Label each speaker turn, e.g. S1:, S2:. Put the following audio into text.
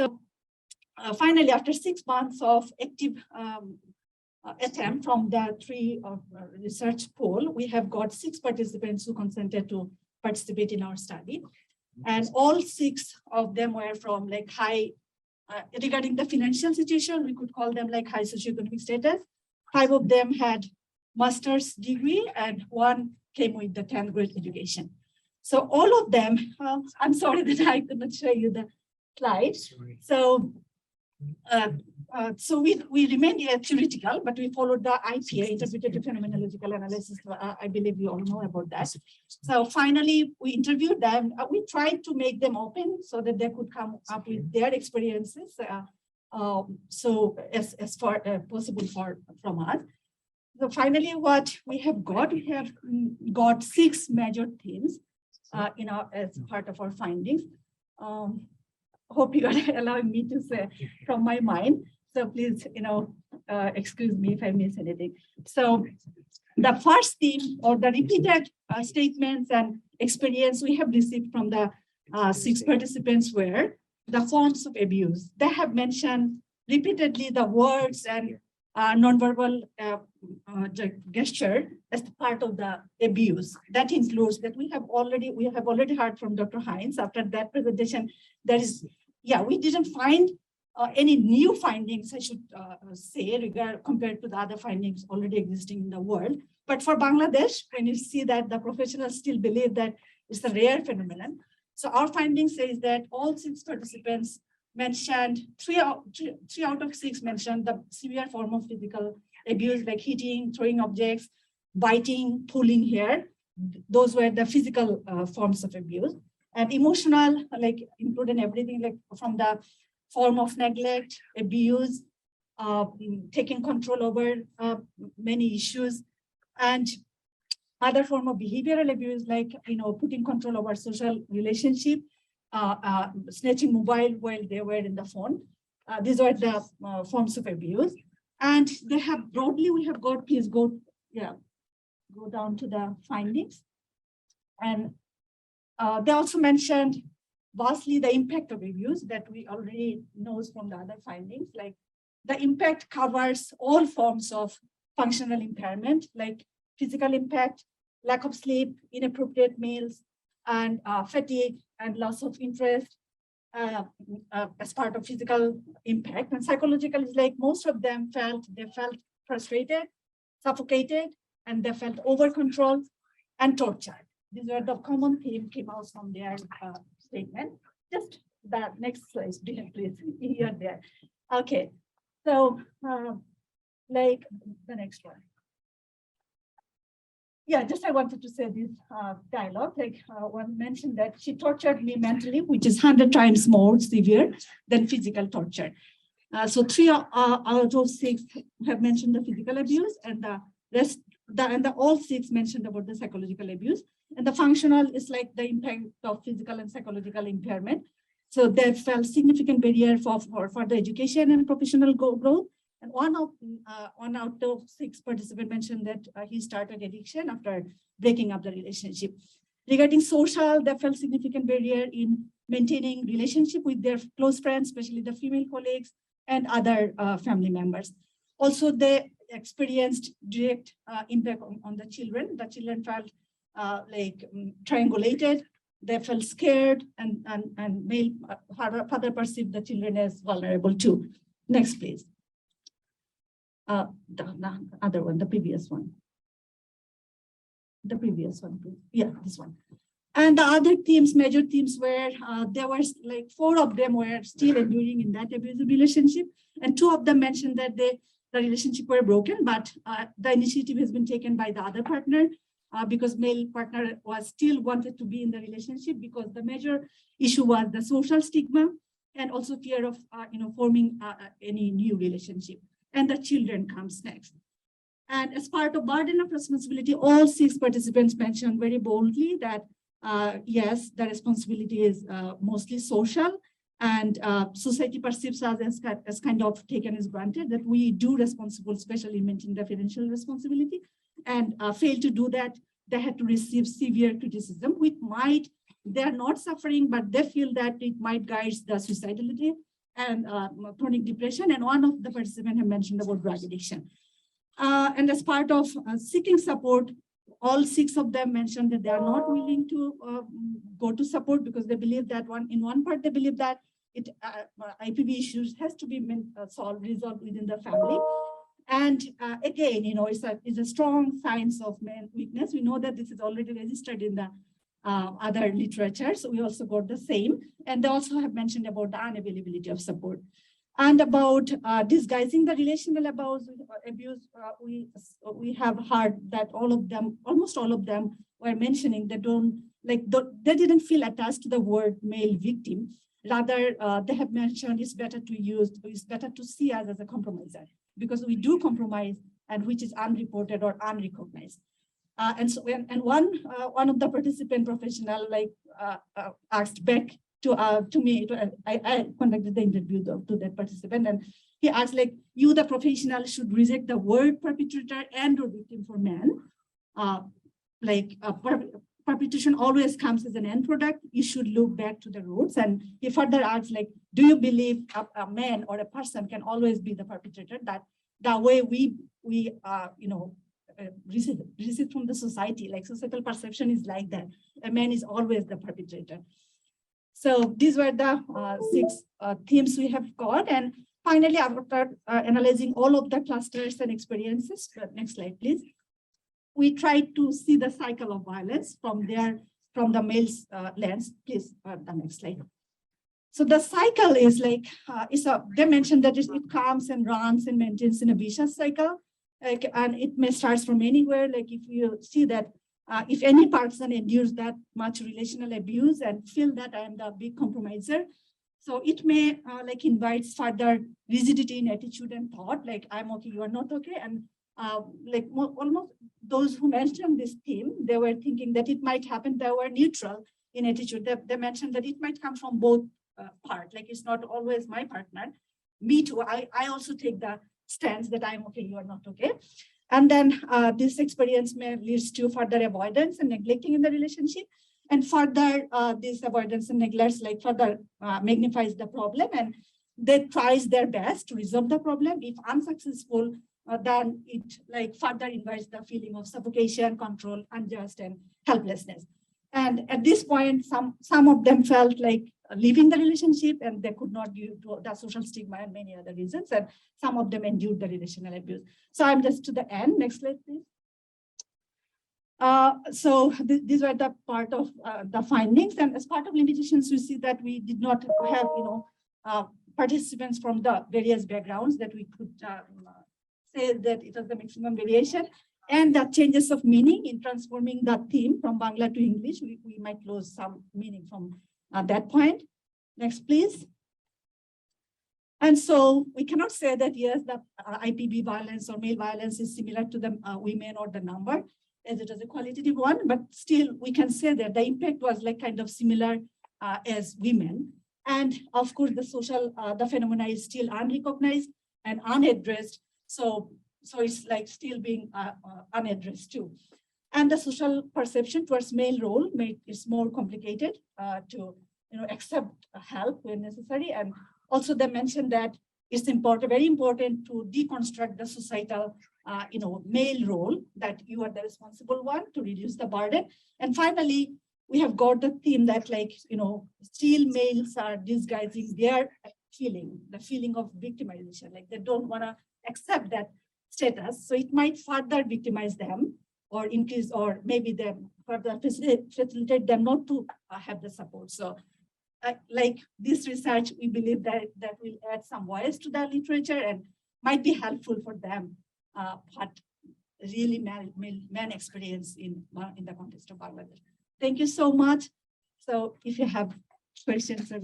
S1: So finally, after 6 months of active attempt from the 3 research poll, we have got 6 participants who consented to participate in our study. And all 6 of them were from like high, regarding the financial situation, we could call them like high socioeconomic status. 5 of them had master's degree and 1 came with the 10th grade education. So all of them, I'm sorry that I could not show you the slide. So so we remained theoretical, but we followed the IPA, interpretative phenomenological analysis. I believe you all know about that. So finally, we interviewed them. We tried to make them open so that they could come up with their experiences. So as far as possible from us. So finally, what we have got 6 major themes as part of our findings. Hope you are allowing me to say from my mind. So please, excuse me if I miss anything. So the first theme or the repeated statements and experience we have received from the 6 participants were the forms of abuse. They have mentioned repeatedly the words and nonverbal gesture as part of the abuse. That includes that we have already heard from Dr. Hines after that presentation. We didn't find any new findings, I should say, compared to the other findings already existing in the world. But for Bangladesh, when you see that the professionals still believe that it's a rare phenomenon. So our finding says that all 6 participants mentioned, 3 out of 6 mentioned the severe form of physical abuse, like hitting, throwing objects, biting, pulling hair. Those were the physical forms of abuse. And emotional, like including everything, like from the form of neglect, abuse, taking control over many issues, and other form of behavioral abuse, like putting control over social relationship, snatching mobile while they were in the phone. These are the forms of abuse. And they have broadly, we have got, please go down to the findings. And they also mentioned vastly the impact of abuse that we already know from the other findings, like the impact covers all forms of functional impairment, like physical impact, lack of sleep, inappropriate meals, and fatigue and loss of interest as part of physical impact. And psychological is like most of them felt frustrated, suffocated, and they felt over controlled and tortured. These were the common theme came out from their statement. Just the next slide, please. Here, there. Okay. So, like the next one. Yeah, just I wanted to say this dialogue. Like one mentioned that she tortured me mentally, which is 100 times more severe than physical torture. So 3 out of 6 have mentioned the physical abuse, and the rest, all 6 mentioned about the psychological abuse. And the functional is like the impact of physical and psychological impairment. So they felt significant barrier for the education and professional growth. And one out of 6 participants mentioned that he started addiction after breaking up the relationship. Regarding social, they felt significant barrier in maintaining relationship with their close friends, especially the female colleagues and other family members. Also, they experienced direct impact on the children. The children felt triangulated. They felt scared, and male father perceived the children as vulnerable too. Next, please. The other one, the previous one. The previous one, please. Yeah, this one. And the other themes, major themes, were there was like 4 of them were still enduring in that abusive relationship, and 2 of them mentioned that the relationship were broken, but the initiative has been taken by the other partner. Because male partner was still wanted to be in the relationship, because the major issue was the social stigma and also fear of forming any new relationship. And the children comes next. And as part of burden of responsibility, all 6 participants mentioned very boldly that yes, the responsibility is mostly social, and society perceives us as kind of taken as granted that we do responsible, especially maintaining the financial responsibility. And fail to do that, they had to receive severe criticism, which they're not suffering, but they feel that it might guide the suicidality and chronic depression, and one of the participants have mentioned about drug addiction. And as part of seeking support, all 6 of them mentioned that they are not willing to go to support because they believe that in one part, they believe that IPB issues has to be resolved within the family. And again, it's a strong signs of men weakness. We know that this is already registered in the other literature. So we also got the same. And they also have mentioned about the unavailability of support. And about disguising the relational abuse, we have heard that almost all of them were mentioning they didn't feel attached to the word male victim. Rather, they have mentioned it's better to see us as a compromiser because we do compromise and which is unreported or unrecognized. And one of the participant professional asked back to me. I conducted the interview to that participant, and he asked you, the professional, should reject the word perpetrator and or victim for men. Perpetration always comes as an end product. You should look back to the roots. And he further asks, do you believe a man or a person can always be the perpetrator? That the way we receive from the society, societal perception is like that. A man is always the perpetrator. So these were the 6 themes we have got. And finally, after analyzing all of the clusters and experiences, next slide, please. We tried to see the cycle of violence from the male's lens. Please, the next slide. So the cycle is they mentioned that it comes and runs and maintains in a vicious cycle. And it may start from anywhere. If you see that if any person endures that much relational abuse and feel that I am the big compromiser, so it may invites further rigidity in attitude and thought, I'm okay, you are not okay. And almost those who mentioned this theme, they were thinking that it might happen, they were neutral in attitude. They mentioned that it might come from both parts, it's not always my partner. Me too, I also take the stance that I'm okay, you are not okay. And then this experience may leads to further avoidance and neglecting in the relationship. And further, this avoidance and neglect further magnifies the problem, and they tries their best to resolve the problem. If unsuccessful, then it further invites the feeling of suffocation, control, unjust, and helplessness. And at this point, some of them felt like leaving the relationship, and they could not due to the social stigma and many other reasons. And some of them endured the relational abuse. So I'm just to the end. Next slide, please. So these were the part of the findings. And as part of limitations, we see that we did not have, participants from the various backgrounds that we could say that it was the maximum variation. And the changes of meaning in transforming the theme from Bangla to English, we might lose some meaning from that point. Next, please. And so we cannot say that, yes, the IPB violence or male violence is similar to the women or the number, as it was a qualitative one, but still we can say that the impact was kind of similar as women. And of course, the social, the phenomena is still unrecognized and unaddressed. So it's still being unaddressed too. And the social perception towards male role is more complicated to accept help when necessary. And also they mentioned that it's very important to deconstruct the societal male role, that you are the responsible one to reduce the burden. And finally, we have got the theme that still males are disguising their feeling, the feeling of victimization, they don't want to accept that status. So it might further victimize them or increase, or maybe them further facilitate them not to have the support. So this research, we believe that will add some voice to the literature and might be helpful for them, but really man experience in the context of Bangladesh. Thank you so much. So if you have questions or